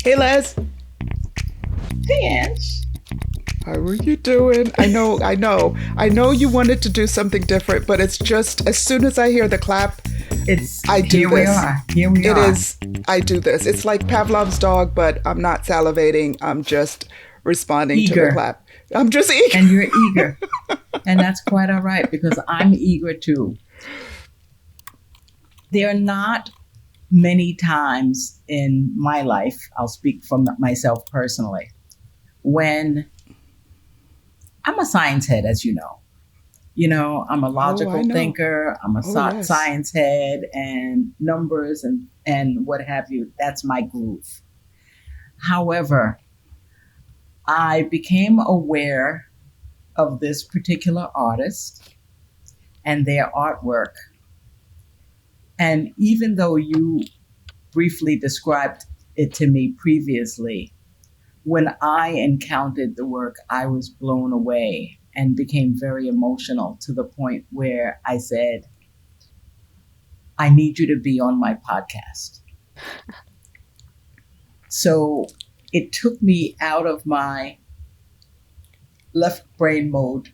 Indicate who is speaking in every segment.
Speaker 1: Hey, Les.
Speaker 2: Hey, Ange.
Speaker 1: How are you doing? I know you wanted to do something different, but it's just as soon as I hear the clap,
Speaker 2: It's
Speaker 1: I do
Speaker 2: here we
Speaker 1: this.
Speaker 2: are. Here we
Speaker 1: It
Speaker 2: are.
Speaker 1: is, I do this. It's like Pavlov's dog, but I'm not salivating. I'm just responding to the
Speaker 2: Eager.
Speaker 1: clap. I'm just eager.
Speaker 2: And you're eager. And that's quite all right because I'm eager too. There are not many times in my life, I'll speak from myself personally, when I'm a science head, as you know. I'm a
Speaker 1: Oh, I
Speaker 2: logical
Speaker 1: know.
Speaker 2: thinker. I'm a
Speaker 1: Oh, yes.
Speaker 2: science head and numbers and what have you. That's my groove. However, I became aware of this particular artist and their artwork. And even though you briefly described it to me previously, when I encountered the work, I was blown away and became very emotional to the point where I said, I need you to be on my podcast. So it took me out of my left brain mode,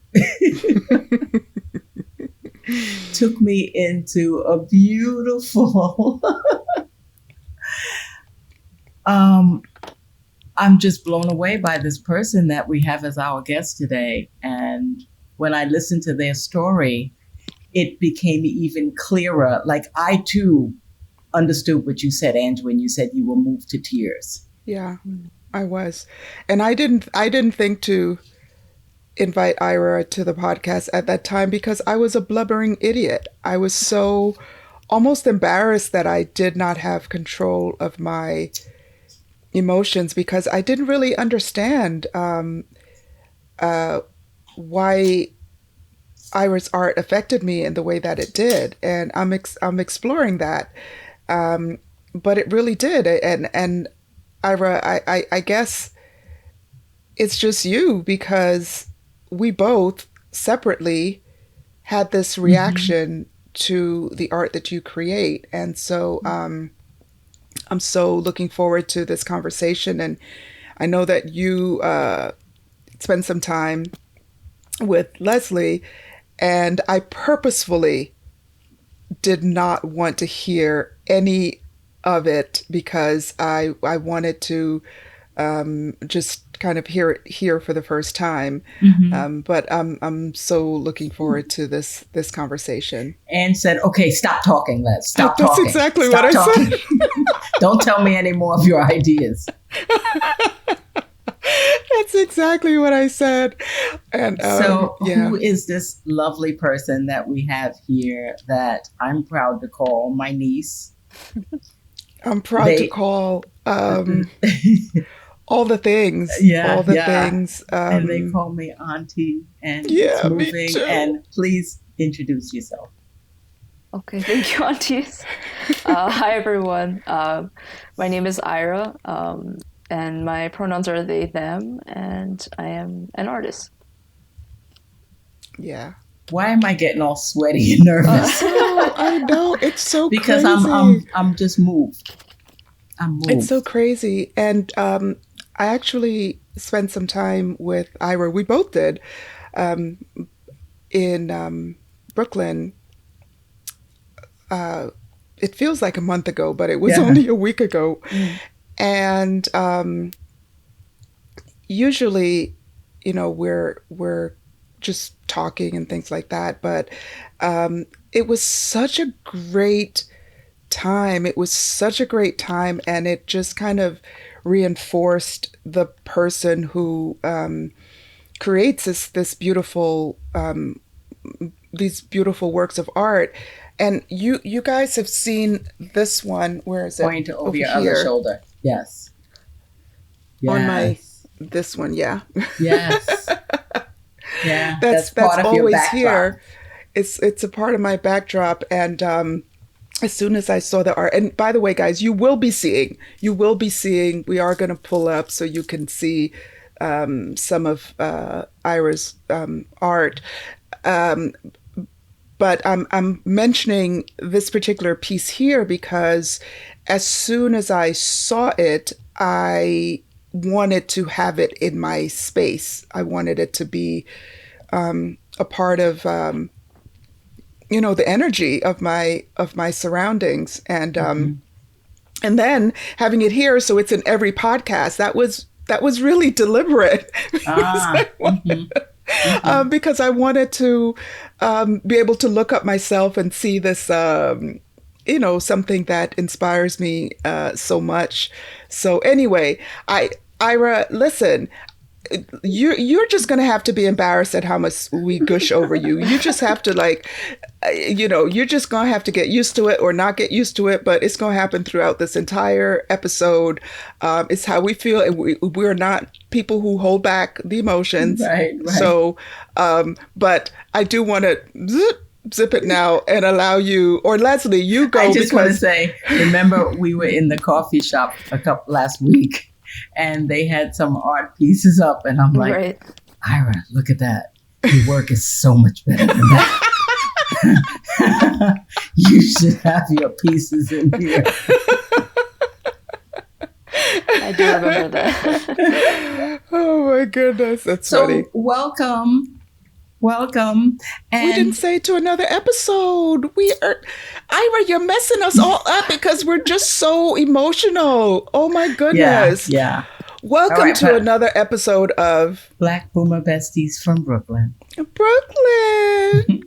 Speaker 2: took me into a beautiful um I'm just blown away by this person that we have as our guest today. And when I listened to their story, it became even clearer. Like I too understood what you said, Ange, when you said you were moved to tears.
Speaker 1: Yeah, I was. And I didn't think to invite Ira to the podcast at that time because I was a blubbering idiot. I was so almost embarrassed that I did not have control of my emotions because I didn't really understand why Ira's art affected me in the way that it did, and I'm exploring that. But it really did, and Ira, I guess it's just you because we both separately had this
Speaker 2: Mm-hmm.
Speaker 1: reaction to the art that you create, and so I'm so looking forward to this conversation, and I know that you spend some time with Leslie, and I purposefully did not want to hear any of it because I wanted to just kind of hear it here for the first time.
Speaker 2: Mm-hmm.
Speaker 1: But I'm so looking forward to this conversation.
Speaker 2: And said, okay, stop talking, Les. Stop
Speaker 1: That's
Speaker 2: talking.
Speaker 1: exactly what
Speaker 2: Stop
Speaker 1: I
Speaker 2: talking.
Speaker 1: said.
Speaker 2: Don't tell me any more of your ideas.
Speaker 1: That's exactly what I said. And
Speaker 2: So,
Speaker 1: yeah,
Speaker 2: who is this lovely person that we have here that I'm proud to call my niece?
Speaker 1: I'm proud to
Speaker 2: They,
Speaker 1: call all the things, all
Speaker 2: yeah,
Speaker 1: the
Speaker 2: yeah.
Speaker 1: things.
Speaker 2: And they call me Auntie, and it's
Speaker 1: Yeah, me
Speaker 2: moving.
Speaker 1: too.
Speaker 2: And please introduce yourself.
Speaker 3: Okay, thank you, aunties. Hi, everyone. My name is Ira, and my pronouns are they, them, and I am an artist.
Speaker 1: Yeah.
Speaker 2: Why am I getting all sweaty and nervous?
Speaker 1: I know. It's so
Speaker 2: Because I'm
Speaker 1: crazy.
Speaker 2: I'm I'm just moved. I'm
Speaker 1: It's so
Speaker 2: moved.
Speaker 1: crazy. And I actually spent some time with Ira. We both did um, in Brooklyn. Uh, it feels like a month ago, but it was
Speaker 2: Yeah.
Speaker 1: only a week ago.
Speaker 2: Mm.
Speaker 1: And usually, we're just talking and things like that. But it was such a great time. It was such a great time, and it just kind of reinforced the person who creates this beautiful these beautiful works of art. And you guys have seen this one. Where is it?
Speaker 2: Point over
Speaker 1: Over
Speaker 2: your other
Speaker 1: here
Speaker 2: shoulder. Yes.
Speaker 1: on my
Speaker 2: Yes.
Speaker 1: this one. Yeah,
Speaker 2: Yes. Yeah.
Speaker 1: that's
Speaker 2: That's
Speaker 1: that's
Speaker 2: part of your
Speaker 1: always
Speaker 2: backdrop.
Speaker 1: here. It's a part of my backdrop, and as soon as I saw the art, and by the way, guys, you will be seeing, we are going to pull up so you can see some of Ira's art. Um, but I'm mentioning this particular piece here because as soon as I saw it, I wanted to have it in my space. I wanted it to be a part of the energy of my surroundings,
Speaker 2: Mhm.
Speaker 1: and then having it here so it's in every podcast. That was really deliberate
Speaker 2: Ah. Mhm. Mhm.
Speaker 1: because I wanted to be able to look up myself and see this, something that inspires me so much. So anyway, Ira, listen, you're just gonna have to be embarrassed at how much we gush over you. You just have to like, you're just gonna have to get used to it or not get used to it. But it's gonna happen throughout this entire episode. It's how we feel, and we're not people who hold back the emotions.
Speaker 2: Right, right.
Speaker 1: So, but I do want to zip it now and allow you, or Leslie, you
Speaker 2: I
Speaker 1: go
Speaker 2: just want to
Speaker 1: because
Speaker 2: say, remember we were in the coffee shop a couple last week, and they had some art pieces up, and I'm like,
Speaker 3: Right.
Speaker 2: Ira, look at that. Your work is so much better than that. You should have your pieces in here.
Speaker 3: I do remember that.
Speaker 1: oh my goodness, that's funny.
Speaker 2: So welcome,
Speaker 1: We didn't
Speaker 2: and
Speaker 1: say to another episode. We are, Ira, you're messing us all up because we're just so emotional. Oh my
Speaker 2: yeah,
Speaker 1: goodness.
Speaker 2: yeah. All
Speaker 1: Welcome
Speaker 2: right,
Speaker 1: to
Speaker 2: but
Speaker 1: another episode of
Speaker 2: Black Boomer Besties from Brooklyn.
Speaker 1: Brooklyn.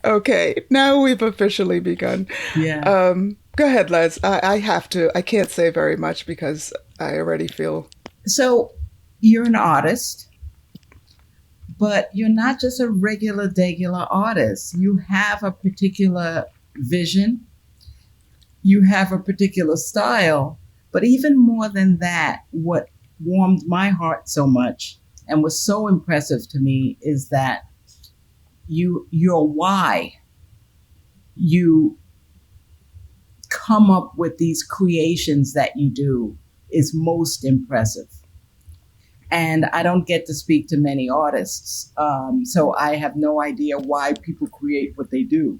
Speaker 1: Okay, now we've officially begun.
Speaker 2: Yeah.
Speaker 1: Go ahead, Les. I have to. I can't say very much because I already feel.
Speaker 2: So you're an artist, but you're not just a regular artist. You have a particular vision, you have a particular style, but even more than that, what warmed my heart so much and was so impressive to me is that your why you come up with these creations that you do is most impressive. And I don't get to speak to many artists, so I have no idea why people create what they do.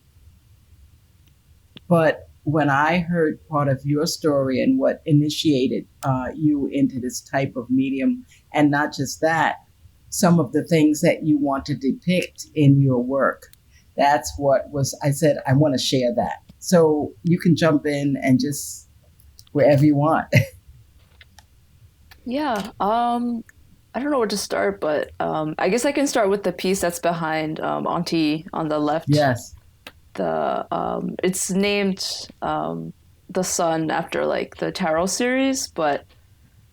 Speaker 2: But when I heard part of your story and what initiated you into this type of medium, and not just that, some of the things that you want to depict in your work, that's what was, I said, I want to share that. So you can jump in and just wherever you want.
Speaker 3: Yeah. I don't know where to start, but I guess I can start with the piece that's behind Auntie on the left.
Speaker 2: Yes.
Speaker 3: It's named the sun after like the tarot series, but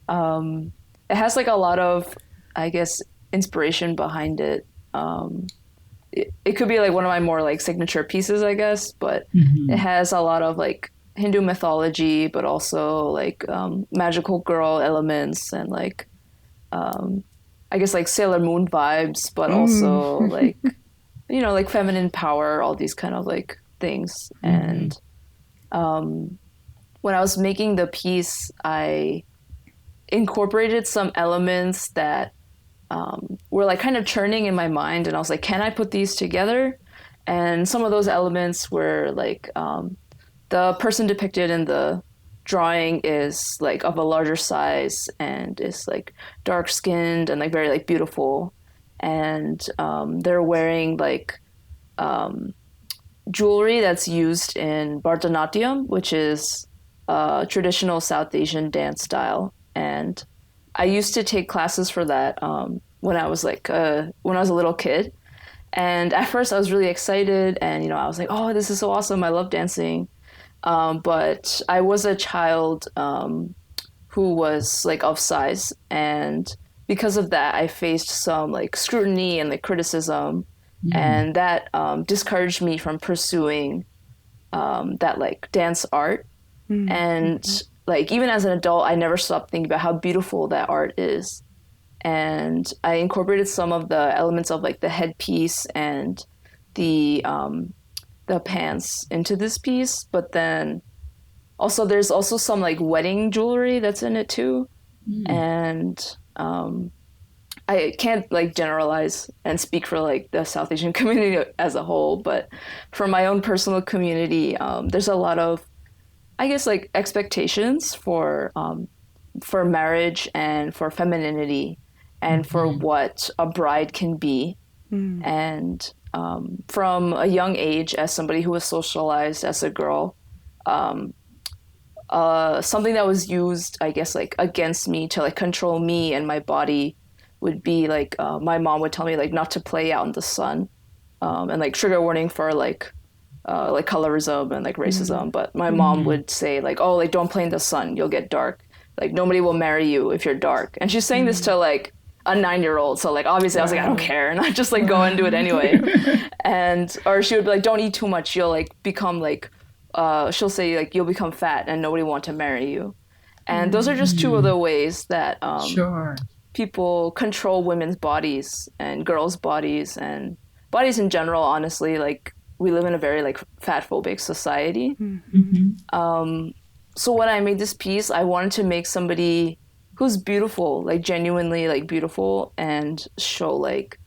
Speaker 3: it has like a lot of, I guess, inspiration behind it. It could be like one of my more like signature pieces, I guess, but it has a lot of like Hindu mythology, but also like magical girl elements and like I guess like Sailor Moon vibes, but also like like feminine power, all these kind of like things. And when I was making the piece, I incorporated some elements that were like kind of churning in my mind, and I was like, can I put these together? And some of those elements were like the person depicted in the drawing is like of a larger size and is like dark skinned and like very like beautiful, and they're wearing like jewelry that's used in Bharatanatyam, which is a traditional South Asian dance style. And I used to take classes for that when I was like when I was a little kid. And at first I was really excited, and I was like, oh, this is so awesome, I love dancing. But I was a child who was like of size, and because of that, I faced some like scrutiny and like criticism, and that discouraged me from pursuing that like dance art. And like even as an adult, I never stopped thinking about how beautiful that art is. And I incorporated some of the elements of like the headpiece and the pants into this piece, but then also there's also some like wedding jewelry that's in it too. And I can't like generalize and speak for like the South Asian community as a whole, but for my own personal community, there's a lot of, I guess, like expectations for for marriage and for femininity and for what a bride can be. And from a young age, as somebody who was socialized as a girl, something that was used, I guess, like against me to like control me and my body would be like my mom would tell me like not to play out in the sun, and like trigger warning for like colorism and like racism. But my mom would say like, oh, like don't play in the sun, you'll get dark. Like nobody will marry you if you're dark. And she's saying this to like a 9-year-old. So like obviously I was like, I don't care, and I just like go and do it anyway. And or she would be like, don't eat too much, you'll like become like she'll say like you'll become fat and nobody will want to marry you. And those are just two of the ways that
Speaker 2: Sure.
Speaker 3: people control women's bodies and girls' bodies and bodies in general. Honestly, like we live in a very like fat phobic society. So when I made this piece, I wanted to make somebody who's beautiful, like genuinely like beautiful, and show like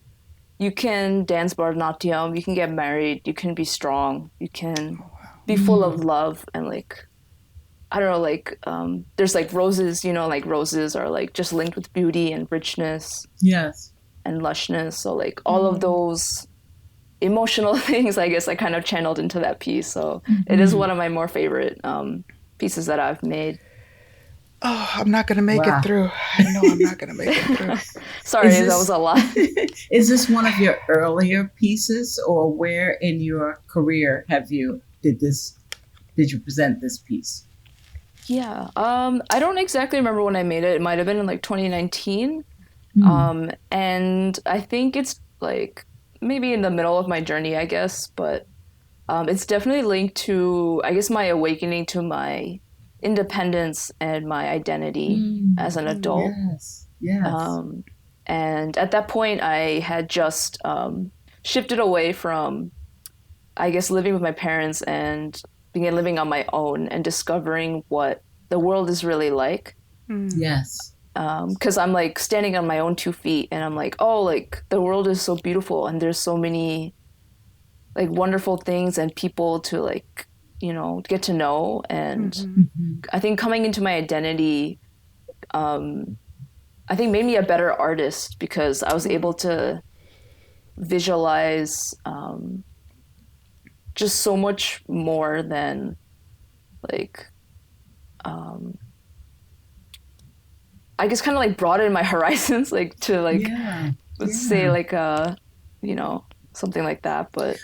Speaker 3: you can dance Bharatanatyam, you can get married, you can be strong, you can be full of love, and like I don't know, like there's like roses, you know, like roses are like just linked with beauty and richness.
Speaker 2: Yes.
Speaker 3: And lushness. So like all of those emotional things, I guess I kind of channeled into that piece. So it is one of my more favorite pieces that I've made.
Speaker 1: Oh, I'm not going to make it through. I know I'm not going to make it through.
Speaker 3: Sorry, that was a lot.
Speaker 2: Is this one of your earlier pieces, or where in your career did you present this piece?
Speaker 3: Yeah. I don't exactly remember when I made it. It might have been in like 2019. And I think it's like maybe in the middle of my journey, I guess, but it's definitely linked to, I guess, my awakening to my independence and my identity as an adult.
Speaker 2: Yes.
Speaker 3: And at that point, I had just shifted away from, I guess, living with my parents and began living on my own and discovering what the world is really like.
Speaker 2: Yes.
Speaker 3: Because I'm like standing on my own 2 feet, and I'm like, oh, like the world is so beautiful, and there's so many like wonderful things and people to like, you know, get to know. And I think coming into my identity, I think made me a better artist, because I was able to visualize just so much more than like I guess kind of like broaden my horizons, like to like say like you know, something like that. But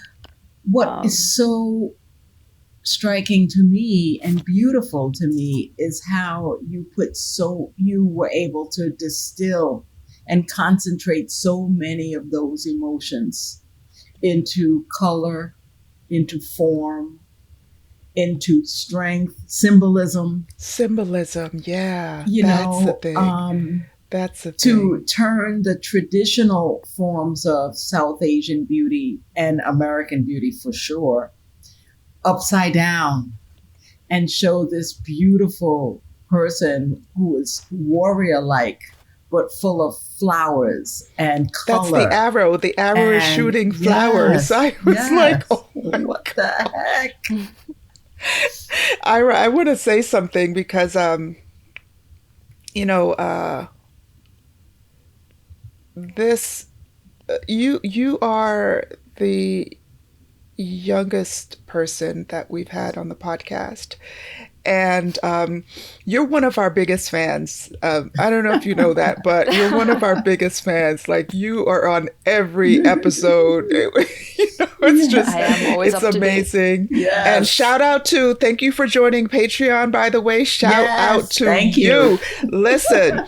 Speaker 2: what is so striking to me and beautiful to me is how you were able to distill and concentrate so many of those emotions into color, into form, into strength, symbolism.
Speaker 1: Yeah.
Speaker 2: That's
Speaker 1: the thing. That's the thing.
Speaker 2: To turn the traditional forms of South Asian beauty and American beauty for sure upside down and show this beautiful person who is warrior-like but full of flowers and color.
Speaker 1: That's the arrow. The arrow is shooting flowers. I was like, oh
Speaker 2: what the heck?
Speaker 1: I want to say something because, you know, you are the youngest person that we've had on the podcast, and you're one of our biggest fans. I don't know if you know that, but you're one of our biggest fans. Like, you are on every episode. You know, it's just, it's amazing.
Speaker 2: Yes.
Speaker 1: And shout out to, thank you for joining Patreon, by the way. Shout out to
Speaker 2: thank you.
Speaker 1: Listen,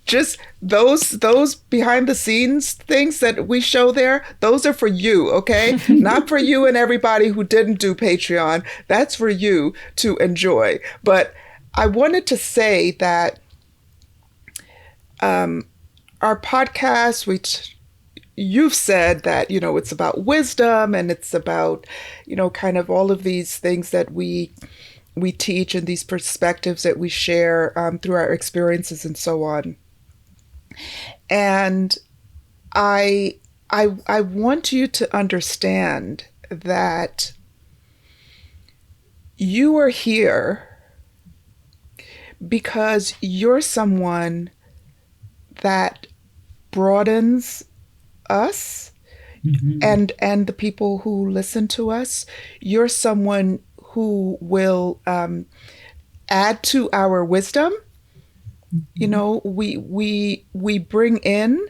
Speaker 1: just those behind the scenes things that we show there, those are for you, okay? Not for you and everybody who didn't do Patreon. That's for you to enjoy. But I wanted to say that our podcast, you've said that, you know, it's about wisdom, and it's about, you know, kind of all of these things that we teach, and these perspectives that we share through our experiences and so on. And I want you to understand that you are here because you're someone that broadens us
Speaker 2: Mm-hmm.
Speaker 1: and the people who listen to us. You're someone who will add to our wisdom. You
Speaker 2: Mm-hmm.
Speaker 1: know, we bring in.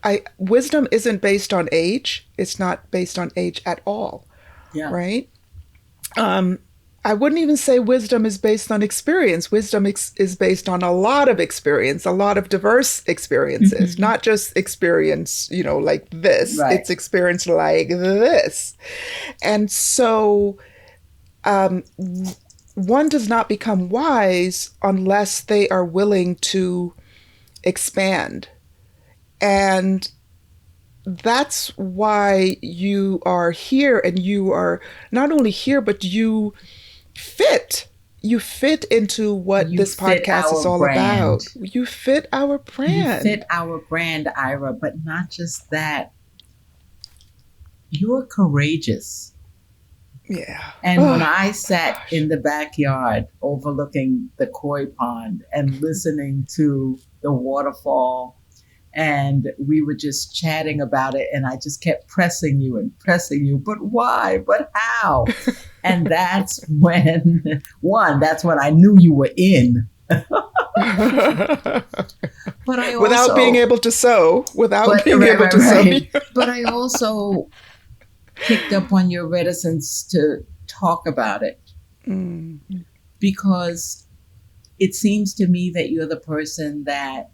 Speaker 1: I wisdom isn't based on age. It's not based on age at all,
Speaker 2: Yeah.
Speaker 1: right? Um, I wouldn't even say wisdom is based on experience. Wisdom is based on a lot of experience, a lot of diverse experiences,
Speaker 2: Mm-hmm.
Speaker 1: not just experience, you know, like this.
Speaker 2: Right.
Speaker 1: It's experience like this. And so um, one does not become wise unless they are willing to expand. And that's why you are here, and you are not only here, but fit. You fit into what
Speaker 2: You
Speaker 1: this
Speaker 2: fit
Speaker 1: podcast is
Speaker 2: our
Speaker 1: all
Speaker 2: brand.
Speaker 1: about. You fit our
Speaker 2: You fit
Speaker 1: brand.
Speaker 2: our brand, Ira, but not just that. You're courageous.
Speaker 1: Yeah.
Speaker 2: And when
Speaker 1: Oh,
Speaker 2: I sat
Speaker 1: gosh.
Speaker 2: in the backyard overlooking the koi pond and listening to the waterfall, and we were just chatting about it, and I just kept pressing you and pressing you, but why? But how? And that's when, one, that's when I knew you were in. But I
Speaker 1: Without being
Speaker 2: also,
Speaker 1: able to sew, without
Speaker 2: but
Speaker 1: being
Speaker 2: right,
Speaker 1: able
Speaker 2: right,
Speaker 1: to sew.
Speaker 2: right. But I also picked up on your reticence to talk about it
Speaker 1: Mm.
Speaker 2: because it seems to me that you're the person that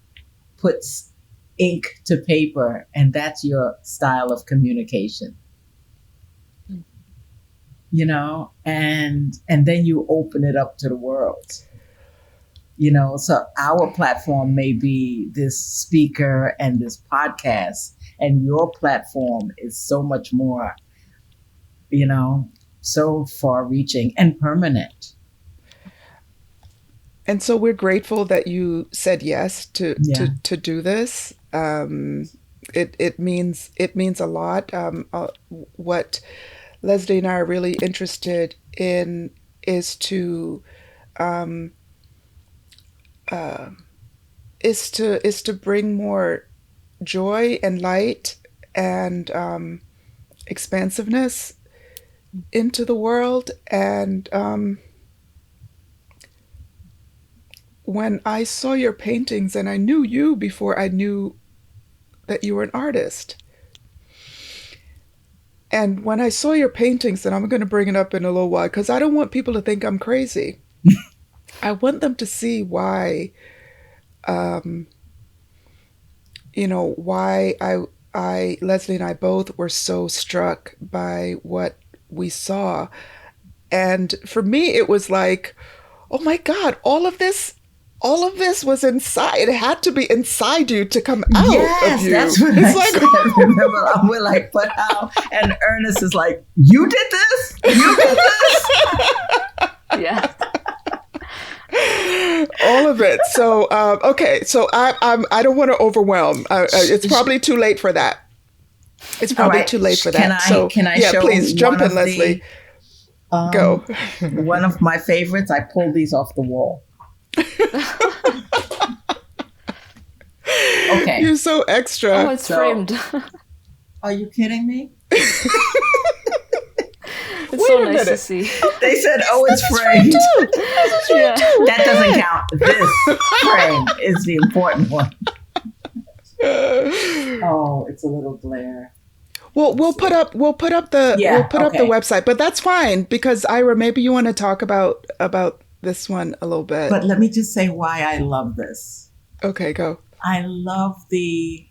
Speaker 2: puts ink to paper and that's your style of communication, you know, and then you open it up to the world, you know. So our platform may be this speaker and this podcast, and your platform is so much more, you know, so far reaching and permanent.
Speaker 1: And so we're grateful that you said yes
Speaker 2: Yeah.
Speaker 1: to do this. It means a lot. What Leslie and I are really interested in is to um, uh, is to bring more joy and light and expansiveness into the world. And when I saw your paintings, and I knew you before I knew that you were an artist. And when I saw your paintings, and I'm going to bring it up in a little while because I don't want people to think I'm crazy. I want them to see why, um, you know, why Leslie and I both were so struck by what we saw. And for me, it was like, oh my God, all of this was inside. It had to be inside you to come out of
Speaker 2: Yes,
Speaker 1: you.
Speaker 2: that's what
Speaker 1: It's
Speaker 2: I
Speaker 1: like,
Speaker 2: said. Remember, we're like, but how? And Ernest is like, you did this? You did this?
Speaker 3: Yeah.
Speaker 1: all of it. So, okay. So I don't want to overwhelm. It's probably too late for that. It's
Speaker 2: All
Speaker 1: probably
Speaker 2: right.
Speaker 1: too late for
Speaker 2: Can
Speaker 1: that.
Speaker 2: I
Speaker 1: So
Speaker 2: can I
Speaker 1: yeah,
Speaker 2: show
Speaker 1: please
Speaker 2: one
Speaker 1: jump in,
Speaker 2: of
Speaker 1: Leslie.
Speaker 2: the
Speaker 1: Go.
Speaker 2: one of my favorites? I pulled these off the wall. Okay.
Speaker 1: You're so
Speaker 3: Oh,
Speaker 1: extra.
Speaker 3: it's
Speaker 2: So,
Speaker 3: framed.
Speaker 2: are you kidding me?
Speaker 3: It's
Speaker 1: Wait
Speaker 3: so
Speaker 1: a
Speaker 3: nice to
Speaker 1: minute.
Speaker 3: see.
Speaker 2: They said, "Oh,
Speaker 1: This
Speaker 2: it's
Speaker 1: is free
Speaker 2: framed."
Speaker 1: too. This is free
Speaker 3: Yeah.
Speaker 1: too.
Speaker 2: That doesn't
Speaker 1: Look
Speaker 2: count. This frame is the important one.
Speaker 1: at that.
Speaker 2: Oh, it's a little glare.
Speaker 1: Well,
Speaker 2: Let's see.
Speaker 1: we'll
Speaker 2: Yeah.
Speaker 1: put up the
Speaker 2: Okay.
Speaker 1: website, but that's fine because Ira, maybe you want to talk about this one a little bit.
Speaker 2: But let me just say why I love this.
Speaker 1: Okay, go.
Speaker 2: I love the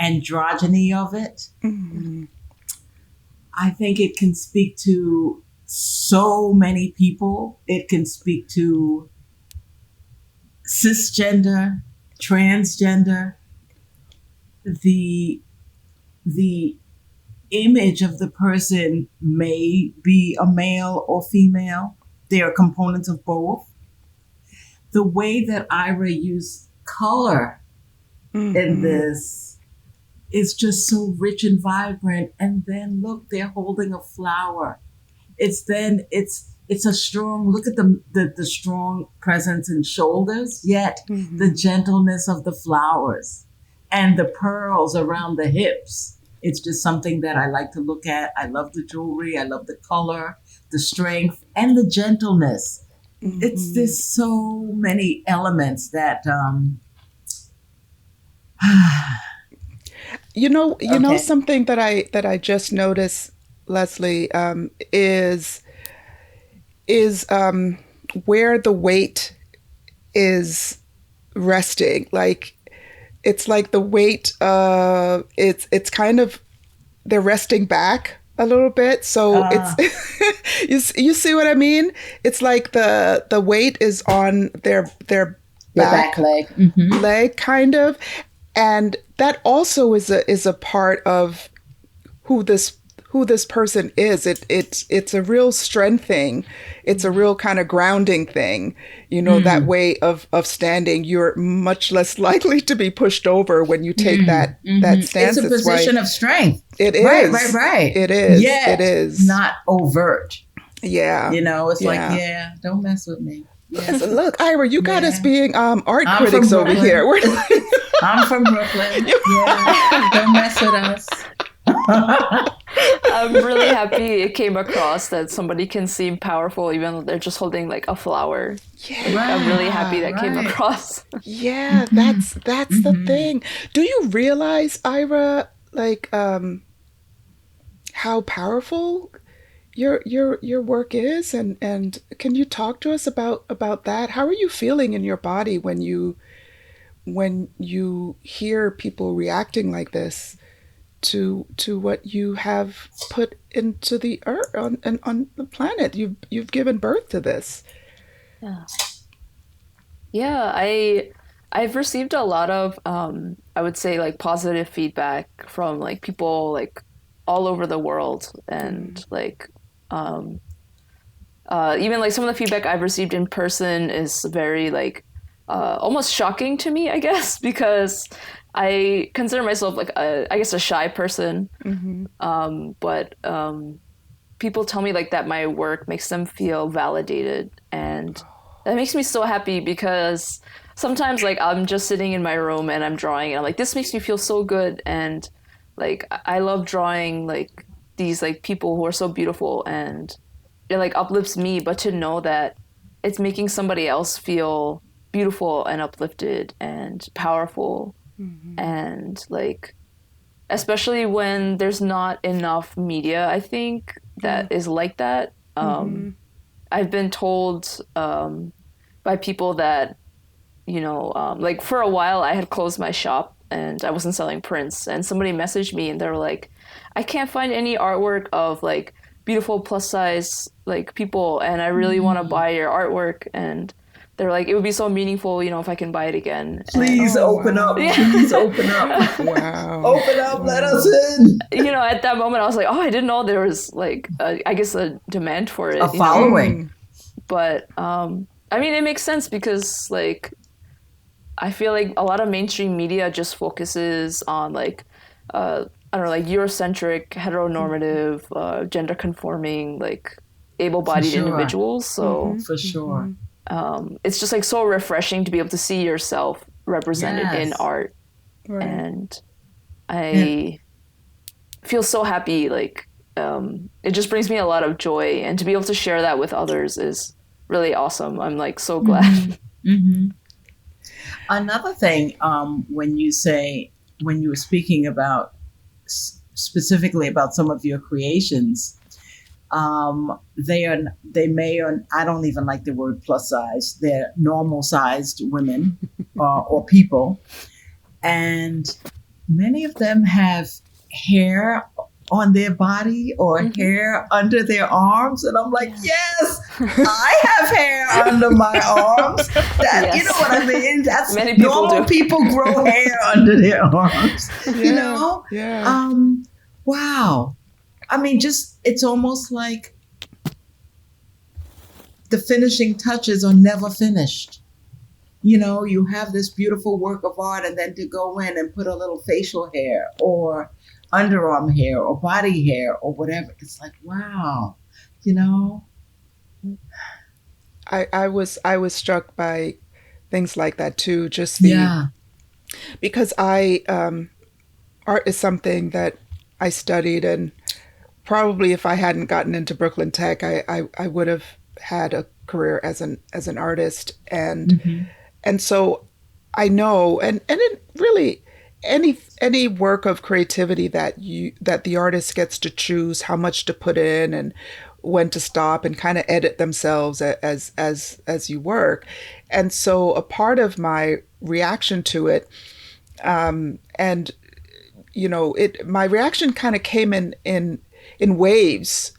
Speaker 2: androgyny of it.
Speaker 1: Mm-hmm.
Speaker 2: I think it can speak to so many people. It can speak to cisgender, transgender, the the image of the person may be a male or female. They are components of both. The way that Ira used color in
Speaker 1: Mm-hmm.
Speaker 2: this is just so rich and vibrant. And then look, they're holding a flower. It's it's a strong, look at the strong presence in shoulders, yet the
Speaker 1: Mm-hmm.
Speaker 2: gentleness of the flowers and the pearls around the hips. It's just something that I like to look at. I love the jewelry. I love the color, the strength, and the gentleness. It's
Speaker 1: Mm-hmm.
Speaker 2: there's so many elements that
Speaker 1: You know
Speaker 2: okay.
Speaker 1: something that I just noticed, Leslie, is where the weight is resting. Like it's like the weight it's kind of they're resting back a little bit. So it's
Speaker 2: Uh,
Speaker 1: you see what I mean? It's like the weight is on their
Speaker 2: their back
Speaker 1: back
Speaker 2: leg. Mm-hmm.
Speaker 1: leg kind of, and that also is a part of who this person is. It's a real strength thing. It's a real kind of grounding thing. That
Speaker 2: Mm,
Speaker 1: way of standing. You're much less likely to be pushed over when you take that
Speaker 2: It's
Speaker 1: stance.
Speaker 2: a
Speaker 1: It's why
Speaker 2: position of strength.
Speaker 1: it
Speaker 2: Right, right,
Speaker 1: is.
Speaker 2: right.
Speaker 1: It is. It
Speaker 2: Yet
Speaker 1: is.
Speaker 2: not overt.
Speaker 1: Yeah.
Speaker 2: It's like,
Speaker 1: Yeah.
Speaker 2: yeah, don't mess with me.
Speaker 1: Yes.
Speaker 2: Yeah,
Speaker 1: Look, Ira, you got us
Speaker 2: yeah.
Speaker 1: being art
Speaker 2: I'm from
Speaker 1: critics over here.
Speaker 2: Brooklyn.
Speaker 1: We're like,
Speaker 2: I'm from Brooklyn. Yeah, don't mess with us.
Speaker 3: I'm really happy it came across that somebody can seem powerful even though they're just holding like a flower. Like I'm really happy
Speaker 1: yeah.
Speaker 3: that came
Speaker 2: Right.
Speaker 3: across.
Speaker 1: Yeah,
Speaker 2: Mm-hmm.
Speaker 1: that's the
Speaker 2: Mm-hmm.
Speaker 1: thing. Do you realize, Ira, like how powerful your work is, and can you talk to us about that? How are you feeling in your body when you hear people reacting like this to what you have put into the earth on the planet? You've given birth to this.
Speaker 3: Yeah. Yeah, I've received a lot of I would say like positive feedback from like people like all over the world
Speaker 1: Mm-hmm.
Speaker 3: and like um even like some of the feedback I've received in person is very like almost shocking to me, I guess, because I consider myself like I guess a shy person.
Speaker 1: Mm-hmm.
Speaker 3: But people tell me like that my work makes them feel validated, and that makes me so happy because sometimes like I'm just sitting in my room and I'm drawing and I'm like this makes me feel so good, and like I love drawing like these like people who are so beautiful, and it like uplifts me, but to know that it's making somebody else feel beautiful and uplifted and powerful,
Speaker 1: Mm-hmm.
Speaker 3: and like especially when there's not enough media, I think, that is like that.
Speaker 1: Mm-hmm.
Speaker 3: I've been told by people that, like for a while I had closed my shop and I wasn't selling prints, and somebody messaged me and they were like, I can't find any artwork of like beautiful plus size like people, and I really want to
Speaker 2: Mm.
Speaker 3: buy your artwork. And they're like, it would be so meaningful, if I can buy it again.
Speaker 2: Please
Speaker 3: And
Speaker 1: Oh
Speaker 2: open up.
Speaker 3: yeah.
Speaker 2: Please open up.
Speaker 1: wow.
Speaker 2: Open up. Let us
Speaker 1: Wow.
Speaker 2: in.
Speaker 3: At that moment I was like, oh, I didn't know there was like I guess a demand for
Speaker 2: A
Speaker 3: it.
Speaker 2: following.
Speaker 1: Mm.
Speaker 3: But I mean, it makes sense because like I feel like a lot of mainstream media just focuses on like I don't know, like Eurocentric, heteronormative, gender conforming, like
Speaker 2: For
Speaker 3: able-bodied
Speaker 2: sure.
Speaker 3: individuals. So
Speaker 1: Mm-hmm.
Speaker 2: For sure.
Speaker 1: Mm-hmm.
Speaker 3: it's just like so refreshing to be able to see yourself represented in
Speaker 2: Yes.
Speaker 3: art,
Speaker 1: Right.
Speaker 3: and
Speaker 2: And
Speaker 3: I feel so happy. Like it just brings me a lot of joy, and to be able to share that with others is really awesome. I'm like so
Speaker 2: mm-hmm.
Speaker 3: glad.
Speaker 2: Mm-hmm. Another thing, when you were speaking about specifically about some of your creations, they may or I don't even like the word plus size. They're normal sized women or people, and many of them have hair on their body or
Speaker 3: Hmm.
Speaker 2: hair under their arms, and I'm like,
Speaker 3: Yeah.
Speaker 2: yes, I have hair under my arms. That, you know
Speaker 3: Yes.
Speaker 2: what I mean? That's
Speaker 3: Many people
Speaker 2: normal
Speaker 3: do.
Speaker 2: people grow hair under their arms. you
Speaker 1: Yeah.
Speaker 2: know
Speaker 1: Yeah.
Speaker 2: um wow. I mean, just it's almost like the finishing touches are never finished. You have this beautiful work of art, and then to go in and put a little facial hair or underarm hair or body hair or whatever, it's like, wow, you know,
Speaker 1: I was struck by things like that too. Just the
Speaker 2: Yeah.
Speaker 1: because I art is something that I studied, and probably if I hadn't gotten into Brooklyn Tech, I would have had a career as an artist,
Speaker 2: Hmm.
Speaker 1: and so I know, and it really any work of creativity that the artist gets to choose how much to put in and when to stop and kind of edit themselves as you work. And so a part of my reaction to it, and it my reaction kind of came in waves,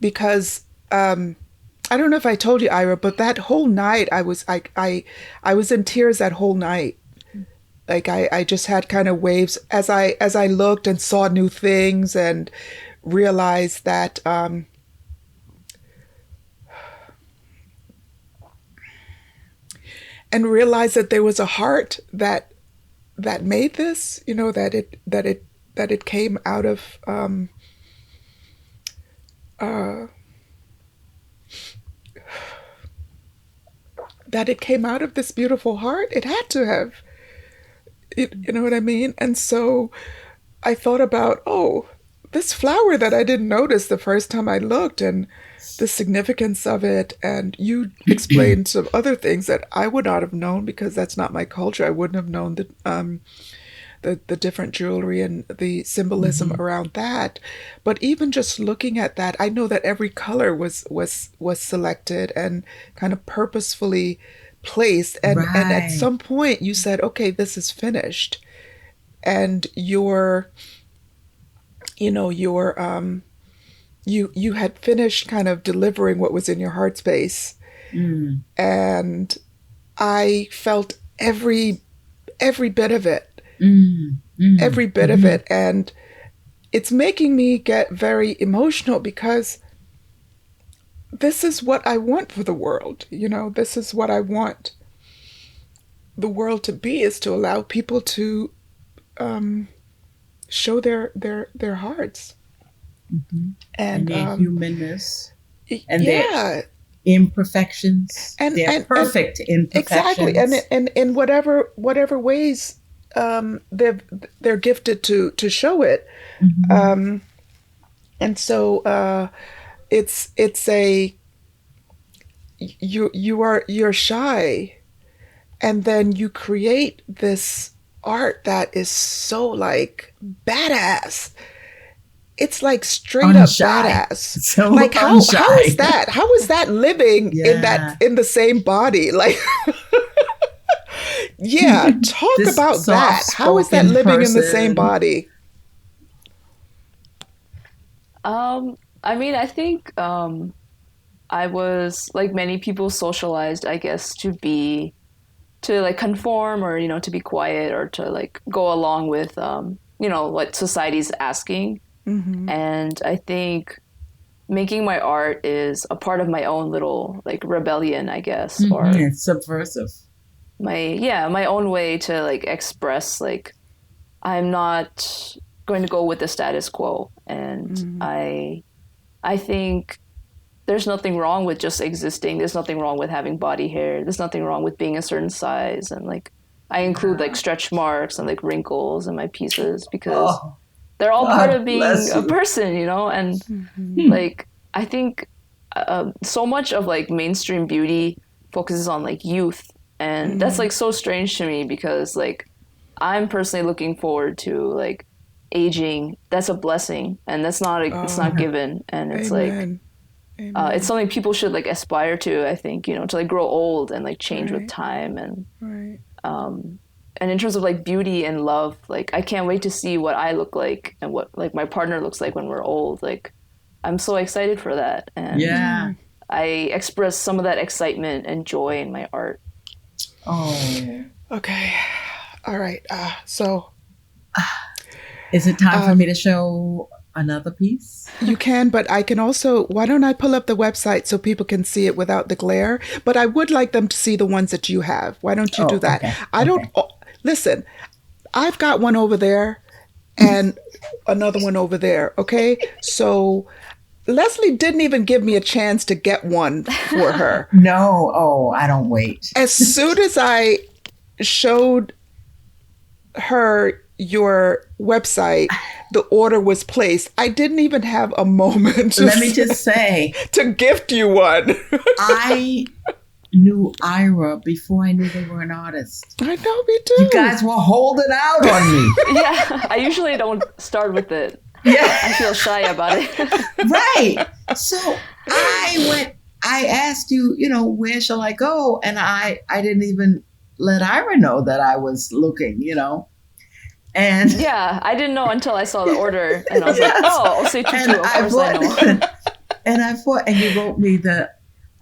Speaker 1: because I don't know if I told you, Ira, but that whole night I was in tears that whole night. Like I just had kind of waves as I looked and saw new things and realized that there was a heart that made this, that it came out of that it came out of this beautiful heart. It had to have. You know what I mean? And so I thought about, oh, this flower that I didn't notice the first time I looked, and the significance of it. And you explained some other things that I would not have known because that's not my culture. I wouldn't have known the different jewelry and the symbolism
Speaker 2: Hmm.
Speaker 1: around that. But even just looking at that, I know that every color was selected and kind of purposefully placed. And at
Speaker 2: Right.
Speaker 1: some point you said, okay, this is finished. And your you had finished kind of delivering what was in your heart space.
Speaker 2: Mm,
Speaker 1: And I felt every bit of it,
Speaker 2: mm, mm,
Speaker 1: every bit of
Speaker 2: hmm.
Speaker 1: it. And it's making me get very emotional because this is what I want for the world. This is what I want the world to be, is to allow people to um, show their hearts.
Speaker 2: Hmm. And
Speaker 1: And
Speaker 2: their humanness and their
Speaker 1: yeah,
Speaker 2: imperfections, their
Speaker 1: and
Speaker 2: perfect
Speaker 1: exactly,
Speaker 2: imperfections.
Speaker 1: and in whatever ways they're gifted to show it.
Speaker 2: Hmm.
Speaker 1: Um, and so it's a you're shy, and then you create this art that is so like badass. It's like straight up
Speaker 2: Unshy.
Speaker 1: badass.
Speaker 2: So
Speaker 1: Like how is
Speaker 2: unshy.
Speaker 1: that? How is that living
Speaker 2: Yeah.
Speaker 1: in the same body? Like yeah, talk
Speaker 2: This
Speaker 1: about
Speaker 2: soft
Speaker 1: that. How is that
Speaker 2: spoken
Speaker 1: living in the same
Speaker 2: person.
Speaker 1: body?
Speaker 3: I mean, I think I was like many people socialized, I guess, to like conform or to be quiet or to like go along with what society's asking.
Speaker 1: Mm-hmm.
Speaker 3: And I think making my art is a part of my own little like rebellion, I guess,
Speaker 2: Hmm.
Speaker 3: or
Speaker 2: It's subversive.
Speaker 3: my own way to like express like I'm not going to go with the status quo. And
Speaker 1: Mm-hmm.
Speaker 3: I think there's nothing wrong with just existing. There's nothing wrong with having body hair. There's nothing wrong with being a certain size. And like I include like
Speaker 2: Yeah.
Speaker 3: stretch marks and like wrinkles in my pieces because
Speaker 2: Oh,
Speaker 3: they're all part
Speaker 2: God
Speaker 3: of being
Speaker 2: bless
Speaker 3: a
Speaker 2: you.
Speaker 3: person. And
Speaker 1: Mm-hmm.
Speaker 2: Hmm.
Speaker 3: like I think so much of like mainstream beauty focuses on like youth, and that's
Speaker 1: Mm-hmm.
Speaker 3: like so strange to me because like I'm personally looking forward to like aging. That's a blessing, and it's
Speaker 1: Oh,
Speaker 3: not given, and it's like
Speaker 1: amen.
Speaker 3: it's
Speaker 1: Amen.
Speaker 3: something people should like aspire to. I think to like grow old and like change with
Speaker 1: Right.
Speaker 3: time,
Speaker 1: Right.
Speaker 3: and in terms of like beauty and love, like I can't wait to see what I look like and what like my partner looks like when we're old. Like I'm so excited for that, and
Speaker 2: Yeah.
Speaker 3: I express some of that excitement and joy in my art.
Speaker 2: Oh.
Speaker 1: Okay. All right. So
Speaker 2: Is it time for me
Speaker 1: um,
Speaker 2: to show another piece?
Speaker 1: you can, but I can also. Why don't I pull up the website so people can see it without the glare? But I would like them to see the ones that you have. Why don't you do
Speaker 2: Oh,
Speaker 1: that?
Speaker 2: okay.
Speaker 1: I don't.
Speaker 2: Okay.
Speaker 1: Oh, listen, I've got one over there and another one over there. Okay. So Leslie didn't even give me a chance to get one for her.
Speaker 2: No, oh, I don't wait.
Speaker 1: As soon as I showed her your website, the order was placed. I didn't even have a moment
Speaker 2: Let me just say,
Speaker 1: to gift you one.
Speaker 2: I knew Ira before I knew they were an artist.
Speaker 1: I know, me too.
Speaker 2: You guys were holding out on me.
Speaker 3: Yeah, I usually don't start with it.
Speaker 2: Yeah.
Speaker 3: I feel shy about it.
Speaker 2: Right. So I asked you, where shall I go? And I didn't even let Ira know that I was looking. And
Speaker 3: Yeah, I didn't know until I saw the order, and I was like,
Speaker 2: yes.
Speaker 3: "Oh, I'll say tutu." Of course, I know.
Speaker 2: and you wrote me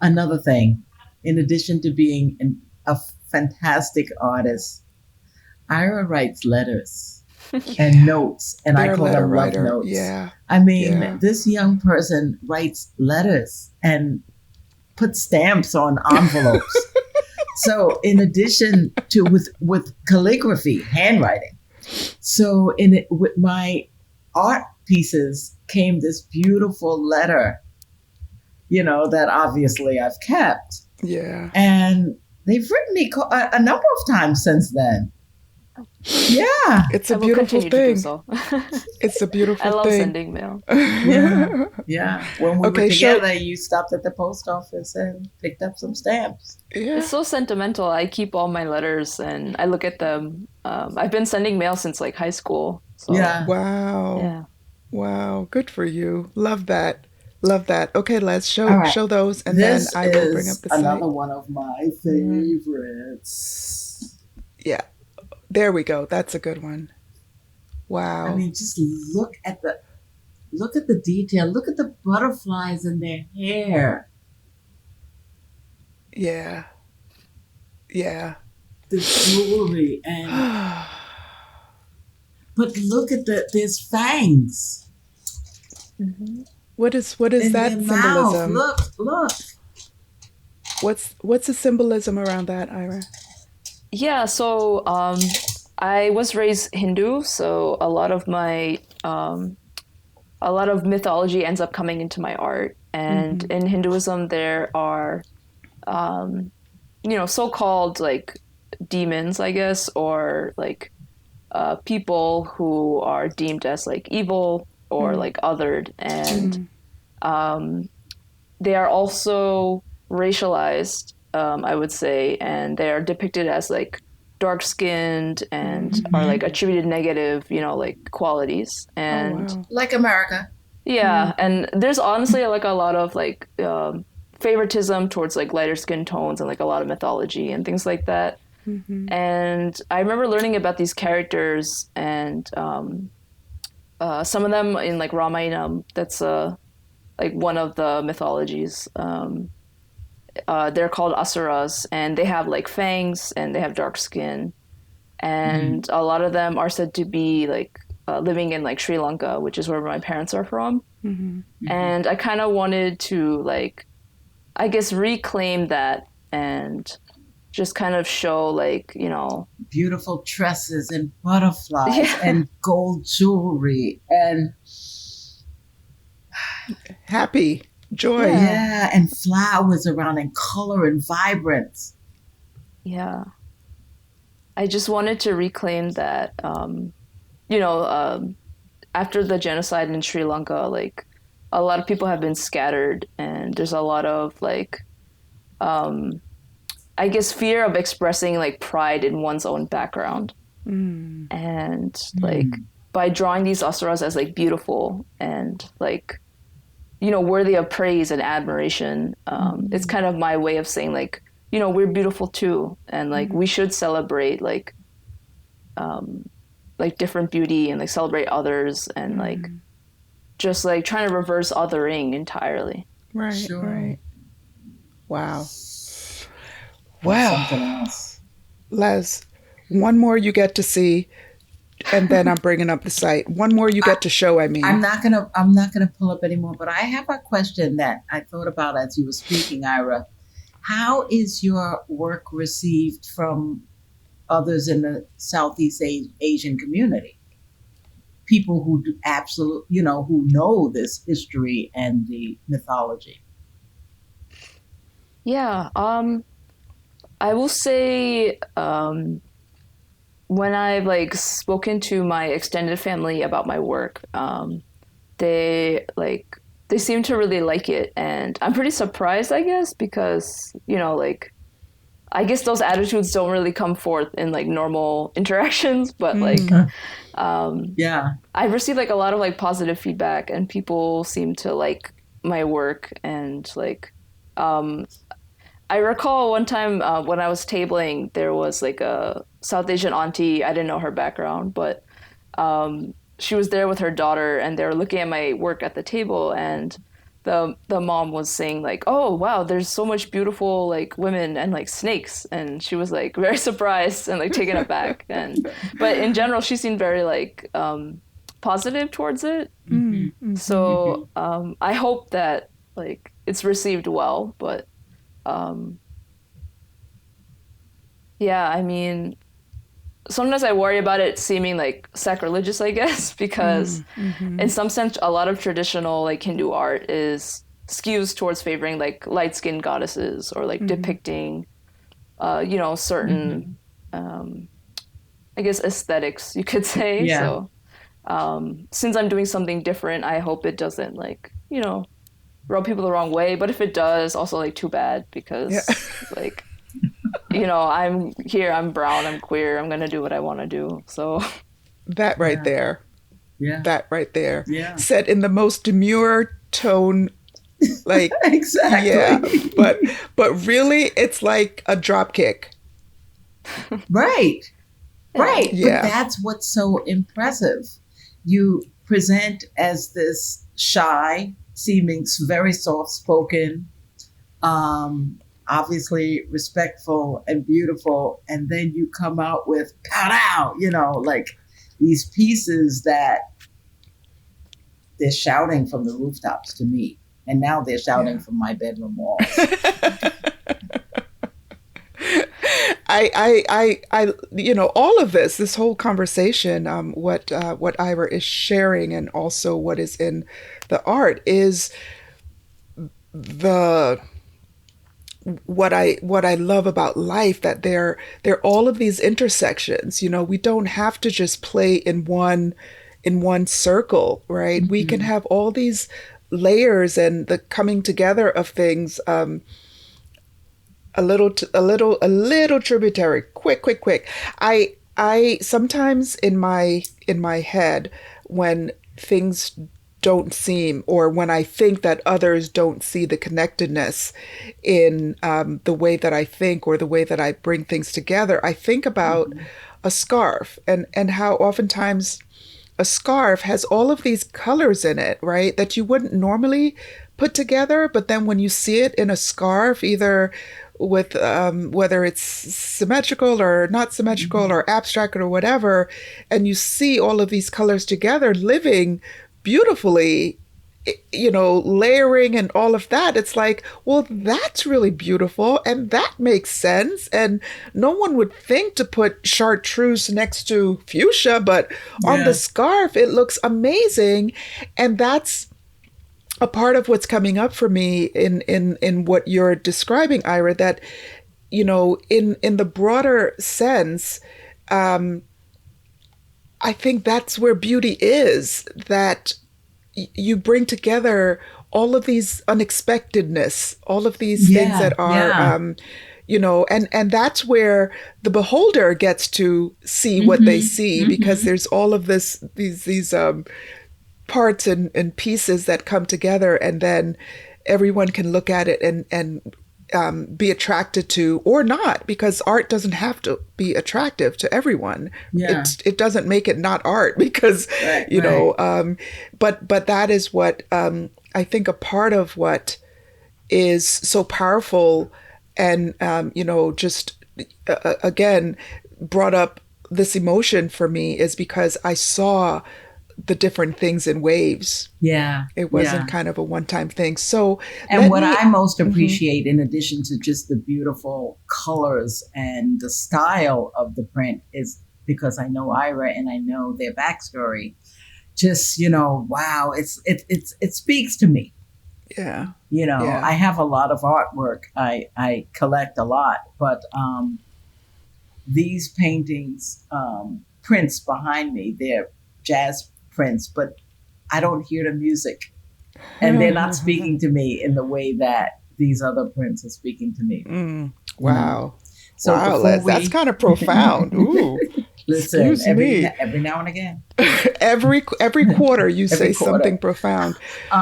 Speaker 2: another thing. In addition to being a fantastic artist, Ira writes letters and notes, and I
Speaker 1: They're a
Speaker 2: call
Speaker 1: letter
Speaker 2: them love
Speaker 1: writer.
Speaker 2: notes.
Speaker 1: Yeah.
Speaker 2: I mean,
Speaker 1: Yeah.
Speaker 2: this young person writes letters and puts stamps on envelopes. So, in addition to with calligraphy, handwriting. So, with my art pieces came this beautiful letter, that obviously I've kept.
Speaker 1: Yeah.
Speaker 2: And they've written me a number of times since then. Yeah.
Speaker 1: It's
Speaker 3: I
Speaker 1: a
Speaker 3: will
Speaker 1: beautiful
Speaker 3: continue to do
Speaker 1: thing.
Speaker 3: so.
Speaker 1: It's a beautiful
Speaker 3: I love
Speaker 1: thing.
Speaker 3: sending mail.
Speaker 2: Yeah. Yeah. When we
Speaker 1: Okay,
Speaker 2: were together, you stopped at the post office and picked up some stamps.
Speaker 1: Yeah.
Speaker 3: It's so sentimental. I keep all my letters and I look at them. I've been sending mail since like high school. So,
Speaker 2: Yeah.
Speaker 1: Wow.
Speaker 3: yeah.
Speaker 1: Wow. Good for you. Love that. Love that. Okay, let's
Speaker 2: All right.
Speaker 1: show those, and
Speaker 2: This
Speaker 1: then I will bring up
Speaker 2: is
Speaker 1: the site.
Speaker 2: another one of my favorites.
Speaker 1: Yeah. There we go. That's a good one. Wow.
Speaker 2: I mean, just look at the detail. Look at the butterflies in their hair.
Speaker 1: Yeah. Yeah.
Speaker 2: The jewelry but look at there's fangs.
Speaker 3: Mm-hmm.
Speaker 1: What is
Speaker 2: In
Speaker 1: that
Speaker 2: their mouth.
Speaker 1: symbolism?
Speaker 2: Look.
Speaker 1: What's the symbolism around that, Ira?
Speaker 3: Yeah, so I was raised Hindu, so a lot of mythology ends up coming into my art. And in Hinduism, there are, so-called like demons, I guess, or like people who are deemed as like evil or like othered, and they are also racialized, I would say, and they are depicted as like dark skinned and are like attributed negative, like qualities. And
Speaker 1: Oh, wow.
Speaker 2: Like America.
Speaker 3: yeah, and there's honestly like a lot of like favoritism towards like lighter skin tones and like a lot of mythology and things like that. And I remember learning about these characters and some of them in like Ramayana, that's like one of the mythologies. They're called asuras, and they have like fangs and they have dark skin, and a lot of them are said to be like living in like Sri Lanka, which is where my parents are from. And I kind of wanted to like, I guess, reclaim that and just kind of show like,
Speaker 2: beautiful tresses and butterflies and gold jewelry and
Speaker 1: Happy. Joy.
Speaker 2: yeah, and flowers around and color and vibrance.
Speaker 3: Yeah. I just wanted to reclaim that, after the genocide in Sri Lanka, like a lot of people have been scattered, and there's a lot of like, I guess, fear of expressing like pride in one's own background. And like by drawing these asuras as like beautiful and like, worthy of praise and admiration, it's kind of my way of saying like, we're beautiful too, and like we should celebrate like different beauty and like celebrate others and like just like trying to reverse othering entirely.
Speaker 1: Right.
Speaker 2: Sure.
Speaker 1: Right. Wow.
Speaker 2: Something
Speaker 1: Wow.
Speaker 2: else.
Speaker 1: Les, one more you get to see, and then I'm bringing up the site. One more you get to show, I mean.
Speaker 2: I'm not gonna pull up anymore, but I have a question that I thought about as you were speaking, Ira. How is your work received from others in the Southeast Asian community? people who do absolute, who know this history and the mythology.
Speaker 3: Yeah. I will say, when I've like spoken to my extended family about my work, they like they seem to really like it, and I'm pretty surprised, I guess, because like I guess those attitudes don't really come forth in like normal interactions, but like
Speaker 1: Mm.
Speaker 2: Yeah.
Speaker 3: I've received like a lot of like positive feedback, and people seem to like my work, and like um I recall one time when I was tabling, there was like a South Asian auntie. I didn't know her background, but she was there with her daughter, and they were looking at my work at the table, and the mom was saying like, "Oh wow, there's so much beautiful like women and like snakes," and she was like very surprised and like taken aback. And but in general, she seemed very like positive towards it.
Speaker 1: Mm.
Speaker 2: Hmm.
Speaker 1: Mhm.
Speaker 3: So I hope that like it's received well, but. Um, Yeah, I mean, sometimes I worry about it seeming like sacrilegious, I guess, because
Speaker 1: Mm.
Speaker 3: in
Speaker 1: Mhm.
Speaker 3: some sense, a lot of traditional like Hindu art is skews towards favoring like light-skinned goddesses or like
Speaker 1: Mhm.
Speaker 3: depicting, certain,
Speaker 2: Hmm.
Speaker 3: um, I guess, aesthetics, you could say.
Speaker 2: Yeah.
Speaker 3: So, since I'm doing something different, I hope it doesn't like, rub people the wrong way. But if it does, also like too bad
Speaker 1: Yeah.
Speaker 3: because like I'm here, I'm brown, I'm queer, I'm gonna do what I want to do. So,
Speaker 1: That right
Speaker 2: Yeah.
Speaker 1: there.
Speaker 2: Yeah.
Speaker 1: That right there.
Speaker 2: Yeah.
Speaker 1: Said in the most demure tone, like, yeah,
Speaker 2: Exactly.
Speaker 1: but really it's like a drop kick.
Speaker 2: Right.
Speaker 3: yeah.
Speaker 2: Right. But
Speaker 1: Yeah.
Speaker 2: that's what's so impressive. You present as this shy, seeming very soft spoken, obviously respectful and beautiful. And then you come out with pow pow, like these pieces that they're shouting from the rooftops to me. And now they're shouting
Speaker 1: Yeah.
Speaker 2: from my bedroom walls.
Speaker 1: All of this whole conversation, what Ira is sharing, and also what is in the art is the what I love about life, that there are all of these intersections. We don't have to just play in one circle, right? We can
Speaker 2: Mm-hmm.
Speaker 1: have all these layers and the coming together of things. A little tributary, quick. I sometimes in my head, when things don't seem, or when I think that others don't see the connectedness in the way that I think, or the way that I bring things together, I think about
Speaker 2: Mm-hmm.
Speaker 1: a scarf, and how oftentimes a scarf has all of these colors in it, right? That you wouldn't normally put together. But then when you see it in a scarf, either with whether it's symmetrical or not symmetrical
Speaker 2: Mm-hmm.
Speaker 1: or abstract or whatever, and you see all of these colors together living beautifully, layering and all of that, it's like, well, that's really beautiful and that makes sense. And no one would think to put chartreuse next to fuchsia, but on the
Speaker 2: Yeah.
Speaker 1: scarf, it looks amazing. And that's a part of what's coming up for me in what you're describing, Ira, that, in the broader sense, I think that's where beauty is, that you bring together all of these unexpectedness, all of these things
Speaker 2: Yeah.
Speaker 1: that are,
Speaker 2: Yeah.
Speaker 1: and that's where the beholder gets to see what they
Speaker 2: Mm-hmm.
Speaker 1: see, because
Speaker 2: Mm-hmm.
Speaker 1: there's all of these parts and pieces that come together, and then everyone can look at it and be attracted to, or not, because art doesn't have to be attractive to everyone.
Speaker 2: Yeah.
Speaker 1: It doesn't make it not art because
Speaker 2: Right.
Speaker 1: you
Speaker 2: Right.
Speaker 1: know but that is what, I think, a part of what is so powerful, and just again brought up this emotion for me, is because I saw the different things in waves.
Speaker 2: Yeah.
Speaker 1: It wasn't
Speaker 2: Yeah.
Speaker 1: kind of a one-time thing. So
Speaker 2: And
Speaker 1: let
Speaker 2: what
Speaker 1: me.
Speaker 2: I most
Speaker 1: Mhm.
Speaker 2: appreciate, in addition to just the beautiful colors and the style of the print, is because I know Ira and I know their backstory. just, wow, it speaks to me.
Speaker 1: Yeah.
Speaker 2: I
Speaker 1: Yeah.
Speaker 2: have a lot of artwork. I collect a lot, but these paintings, prints behind me, they're jazz prints, but I don't hear the music, and they're not speaking to me in the way that these other prints are speaking to me.
Speaker 1: Mm,
Speaker 2: You know.
Speaker 1: wow.
Speaker 2: So
Speaker 1: Wow,
Speaker 2: before
Speaker 1: Les, that's
Speaker 2: we
Speaker 1: kind of profound. Ooh,
Speaker 2: listen,
Speaker 1: excuse me.
Speaker 2: every now and again,
Speaker 1: Every quarter you
Speaker 2: every
Speaker 1: say
Speaker 2: quarter.
Speaker 1: something profound.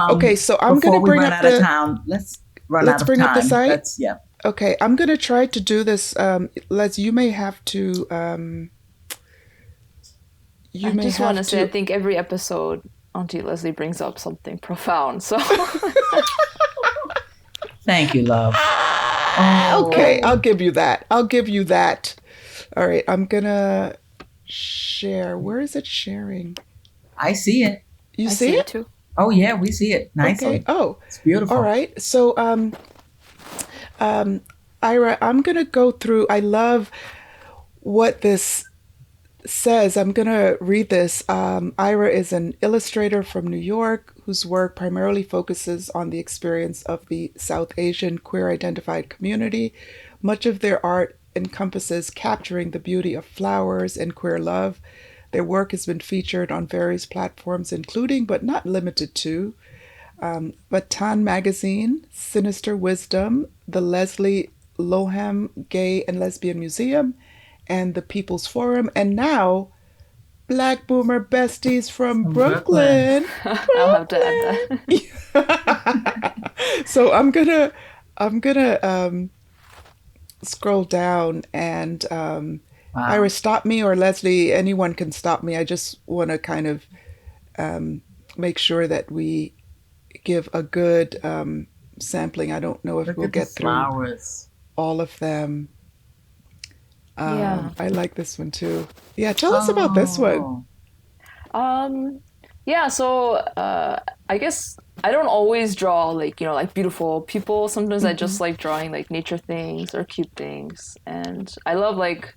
Speaker 1: Okay, so I'm going
Speaker 2: Before
Speaker 1: to
Speaker 2: we
Speaker 1: bring
Speaker 2: run
Speaker 1: up
Speaker 2: out of
Speaker 1: the
Speaker 2: time, let's run out
Speaker 1: let's
Speaker 2: of
Speaker 1: bring up the
Speaker 2: time.
Speaker 1: site.
Speaker 2: Let's yeah.
Speaker 1: Okay, I'm going to try to do this. Les, you
Speaker 3: I
Speaker 1: may
Speaker 3: just want
Speaker 1: have
Speaker 3: to say, I
Speaker 1: to.
Speaker 3: think every episode, Auntie Leslie brings up something profound. So,
Speaker 2: Thank you, love.
Speaker 1: Okay, I'll
Speaker 2: Oh,
Speaker 1: give you that. I'll give you that. All right, I'm gonna share. Where is it sharing?
Speaker 2: I see it.
Speaker 1: You
Speaker 3: I
Speaker 1: see
Speaker 3: see it
Speaker 1: it?
Speaker 3: too.
Speaker 2: Oh yeah, we see it
Speaker 1: Okay.
Speaker 2: nicely.
Speaker 1: Oh,
Speaker 2: It's
Speaker 1: all
Speaker 2: beautiful.
Speaker 1: right. So, um, Ira, I'm gonna go through. I love what this says. I'm gonna read this. Ira is an illustrator from New York whose work primarily focuses on the experience of the South Asian queer identified community. Much of their art encompasses capturing the beauty of flowers and queer love. Their work has been featured on various platforms, including but not limited to Batan Magazine, Sinister Wisdom, the Leslie Loham Gay and Lesbian Museum, and the People's Forum, and now Black Boomer Besties from
Speaker 2: From Brooklyn.
Speaker 1: Brooklyn.
Speaker 3: I'll have to add that.
Speaker 1: So I'm gonna scroll down and Ira,
Speaker 2: Wow.
Speaker 1: stop me, or Leslie, anyone can stop me. I just want to kind of um, make sure that we give a good sampling. I don't know if
Speaker 2: Look
Speaker 1: we'll
Speaker 2: at the
Speaker 1: get through
Speaker 2: flowers.
Speaker 1: all of them.
Speaker 3: Yeah.
Speaker 1: I like this one too. Yeah, tell us about this one.
Speaker 2: Oh.
Speaker 3: Um, yeah, so I guess I don't always draw like, like beautiful people. Sometimes I
Speaker 1: Hmm.
Speaker 3: just like drawing like nature things or cute things. And I love like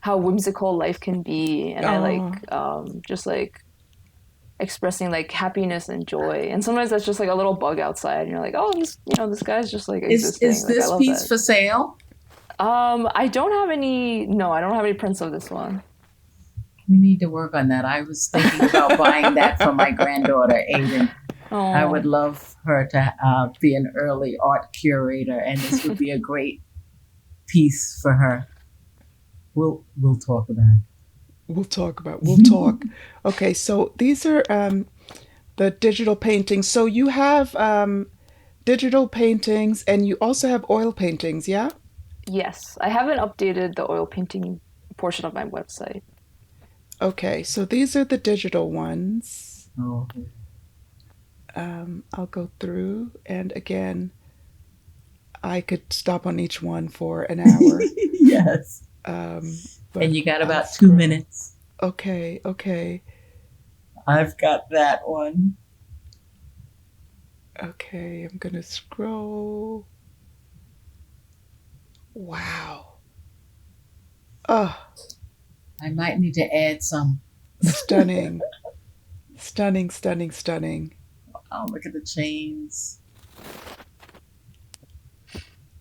Speaker 3: how whimsical life can be. And I like
Speaker 1: Oh,
Speaker 3: just like expressing like happiness and joy. And sometimes that's just like a little bug outside and you're like, oh, this guy's just like existing.
Speaker 2: Is
Speaker 3: Like I
Speaker 2: this
Speaker 3: love
Speaker 2: piece
Speaker 3: that.
Speaker 2: for sale?
Speaker 3: I don't have any, no, I don't have any prints of this one.
Speaker 2: We need to work on that. I was thinking about buying that for my granddaughter, Aiden. I would
Speaker 3: Oh,
Speaker 2: love her to be an early art curator, and this would be a great piece for her. We'll talk about
Speaker 1: we'll
Speaker 2: it.
Speaker 1: talk. Okay, so these are the digital paintings. So you have digital paintings and you also have oil paintings, yeah?
Speaker 3: yes. I haven't updated the oil painting portion of my website.
Speaker 1: Okay, so these are the digital ones.
Speaker 2: Oh,
Speaker 1: I'll go through, and again, I could stop on each one for an hour,
Speaker 2: yes.
Speaker 1: but
Speaker 2: And you got
Speaker 1: I'll
Speaker 2: about 2
Speaker 1: scroll.
Speaker 2: minutes.
Speaker 1: Okay, okay,
Speaker 2: I've got that one.
Speaker 1: okay, I'm gonna scroll. Wow. Oh,
Speaker 2: I might need to add some.
Speaker 1: stunning, stunning, stunning, stunning.
Speaker 2: Oh, look at the chains.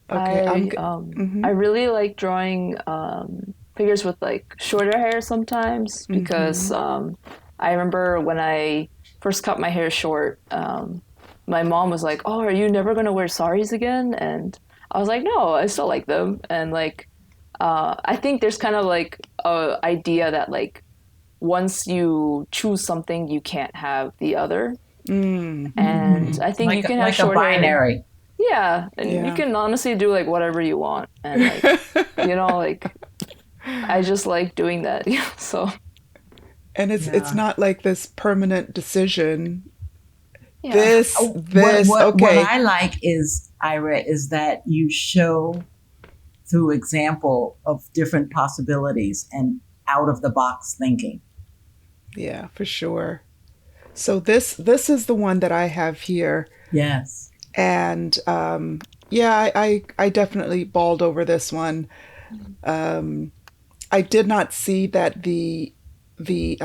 Speaker 1: Okay,
Speaker 3: I
Speaker 1: mm-hmm,
Speaker 3: really like drawing figures with like shorter hair sometimes because
Speaker 1: mm-hmm.
Speaker 3: I remember when I first cut my hair short, my mom was like, "Oh, are you never gonna wear saris again?" And I was like, "No, I still like them." And like, I think there's kind of like a idea that like once you choose something, you can't have the other.
Speaker 1: Mm,
Speaker 3: And
Speaker 1: mm-hmm.
Speaker 3: I think you can have
Speaker 2: Like a
Speaker 3: short hair.
Speaker 2: binary.
Speaker 3: Yeah, and you
Speaker 1: Yeah.
Speaker 3: can honestly do like whatever you want, and like like I just like doing that. So
Speaker 1: And it's
Speaker 2: Yeah.
Speaker 1: not like this permanent decision.
Speaker 3: yeah,
Speaker 2: Oh,
Speaker 1: This,
Speaker 2: what
Speaker 1: okay.
Speaker 2: I like is, Ira, is that you show through example of different possibilities and out of the box thinking.
Speaker 1: Yeah, for sure. So this is the one that I have here,
Speaker 2: Yes.
Speaker 1: and yeah, I definitely bawled over this one. Um, I did not see that the the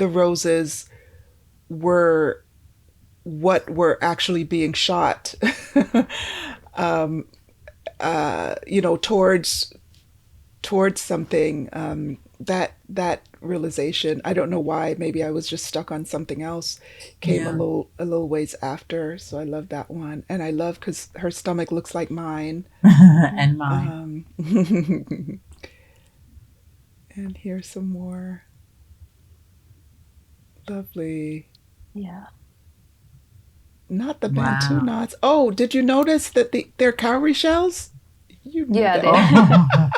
Speaker 1: roses. were what were actually being shot, um, towards something. That realization, I don't know why. Maybe I was just stuck on something else. Came
Speaker 2: Yeah.
Speaker 1: a little ways after. So I love that one, and I love because her stomach looks like mine.
Speaker 2: And mine.
Speaker 1: And here's some more lovely.
Speaker 3: Yeah.
Speaker 1: Not the Bantu
Speaker 2: Wow.
Speaker 1: knots. Oh, did you notice that they're cowrie shells? You knew
Speaker 3: Yeah,
Speaker 1: that.
Speaker 3: they
Speaker 2: Oh,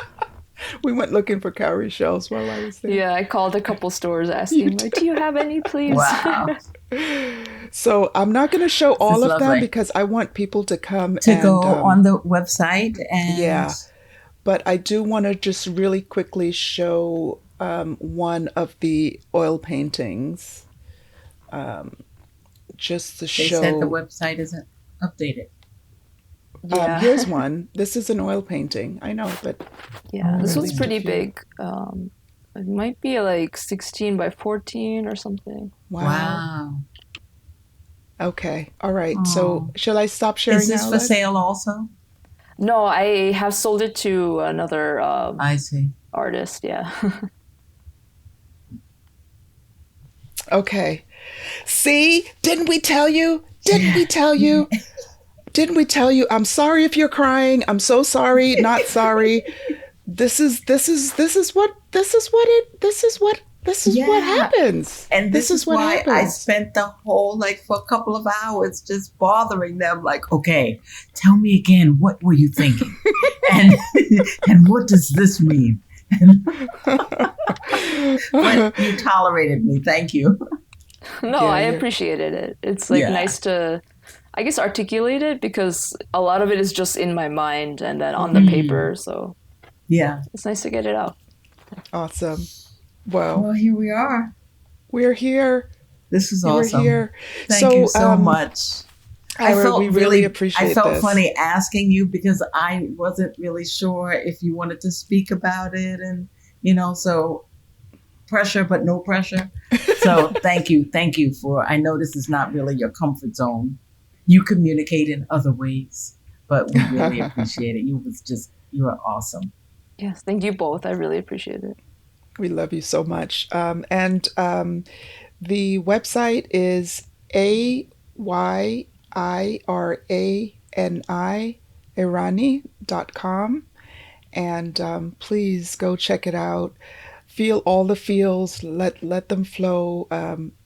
Speaker 1: We went looking for cowrie shells while I was there.
Speaker 3: yeah, I called a couple stores
Speaker 1: You
Speaker 3: asking like,
Speaker 1: did.
Speaker 3: "Do you have any, please?"
Speaker 2: wow.
Speaker 1: So I'm not going to show
Speaker 2: This
Speaker 1: all
Speaker 2: is
Speaker 1: of them
Speaker 2: lovely.
Speaker 1: because I want people to come
Speaker 2: To
Speaker 1: and
Speaker 2: go on the website and
Speaker 1: yeah. But I do want to just really quickly show one of the oil paintings, just to
Speaker 2: they said the
Speaker 1: show.
Speaker 2: website isn't updated.
Speaker 1: Here's
Speaker 3: Yeah.
Speaker 1: one. This is an oil painting. I know, but
Speaker 3: Yeah,
Speaker 2: Oh,
Speaker 3: this
Speaker 1: at
Speaker 3: one's
Speaker 1: least a
Speaker 3: pretty
Speaker 1: few.
Speaker 3: big. It might be like 16 by 14 or something.
Speaker 1: Wow.
Speaker 2: wow.
Speaker 1: Okay. All right. So
Speaker 2: Oh.
Speaker 1: shall I stop
Speaker 2: Is
Speaker 1: sharing
Speaker 2: this
Speaker 1: now,
Speaker 2: for
Speaker 1: Les?
Speaker 2: sale also?
Speaker 3: No, I have sold it to another
Speaker 2: I see.
Speaker 3: artist. Yeah.
Speaker 1: Okay. See? Didn't we tell you? Didn't
Speaker 2: Yeah.
Speaker 1: we tell
Speaker 2: Yeah.
Speaker 1: you? Didn't we tell you? I'm sorry if you're crying. I'm so sorry. Not sorry. This is what
Speaker 2: Yeah.
Speaker 1: happens.
Speaker 2: And
Speaker 1: This
Speaker 2: this
Speaker 1: is
Speaker 2: is
Speaker 1: what
Speaker 2: why I
Speaker 1: happens.
Speaker 2: spent the whole, like, for a couple of hours just bothering them, like, okay, tell me again, what were you thinking? And and what does this mean? And, but you tolerated me. Thank you.
Speaker 3: No,
Speaker 1: Yeah,
Speaker 3: I
Speaker 1: yeah.
Speaker 3: appreciated it. It's like
Speaker 2: Yeah.
Speaker 3: nice to, I guess, articulate it because a lot of it is just in my mind and then on the
Speaker 2: Mm.
Speaker 3: paper. So
Speaker 2: Yeah.
Speaker 3: it's nice to get it out.
Speaker 1: Awesome. Well,
Speaker 2: Well, here we are.
Speaker 1: we're here.
Speaker 2: This is
Speaker 1: We're
Speaker 2: awesome.
Speaker 1: here.
Speaker 2: Thank you
Speaker 1: So,
Speaker 2: so much. I
Speaker 1: Ira, we
Speaker 2: felt
Speaker 1: really
Speaker 2: really, I
Speaker 1: appreciate
Speaker 2: felt
Speaker 1: this.
Speaker 2: funny asking you because I wasn't really sure if you wanted to speak about it, and so pressure, but no pressure. So thank you for. I know this is not really your comfort zone. You communicate in other ways, but we really appreciate it. You are awesome.
Speaker 3: Yes, thank you both. I really appreciate it.
Speaker 1: We love you so much. And the website is Ayirani.com. And please go check it out. Feel all the feels. Let them flow.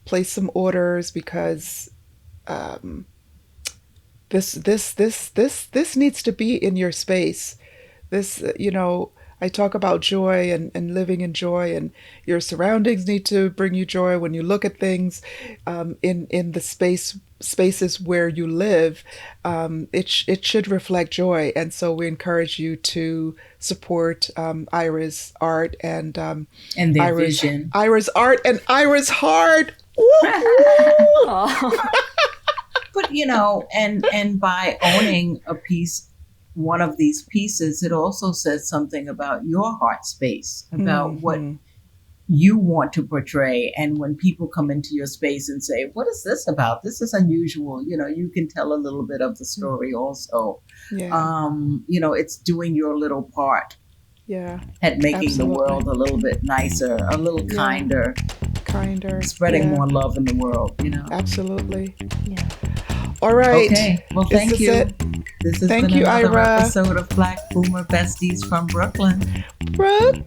Speaker 1: Place some orders because um, this needs to be in your space. This, I talk about joy and living in joy, and your surroundings need to bring you joy when you look at things in the spaces where you live. It should reflect joy, and so we encourage you to support Ira's art and
Speaker 2: And their
Speaker 1: Ira's
Speaker 2: vision.
Speaker 1: Ira's art and Ira's heart. Woo-hoo!
Speaker 3: Oh,
Speaker 2: But and by owning a piece, one of these pieces, it also says something about your heart space, about what
Speaker 1: Mhm.
Speaker 2: you want to portray. And when people come into your space and say, "What is this about? This is unusual," you can tell a little bit of the story also.
Speaker 1: Yeah,
Speaker 2: It's doing your little part
Speaker 1: yeah,
Speaker 2: at making the
Speaker 1: absolutely.
Speaker 2: world a little bit nicer, a little
Speaker 1: Yeah,
Speaker 2: kinder,
Speaker 1: kinder.
Speaker 2: spreading
Speaker 1: Yeah,
Speaker 2: more love in the world.
Speaker 1: absolutely.
Speaker 3: yeah.
Speaker 1: All right.
Speaker 2: Okay, well,
Speaker 1: Is
Speaker 2: thank
Speaker 1: this
Speaker 2: you.
Speaker 1: it?
Speaker 2: This has
Speaker 1: Thank
Speaker 2: been
Speaker 1: you,
Speaker 2: another
Speaker 1: Ira.
Speaker 2: episode of Black Boomer Besties from Brooklyn.
Speaker 1: Brooklyn.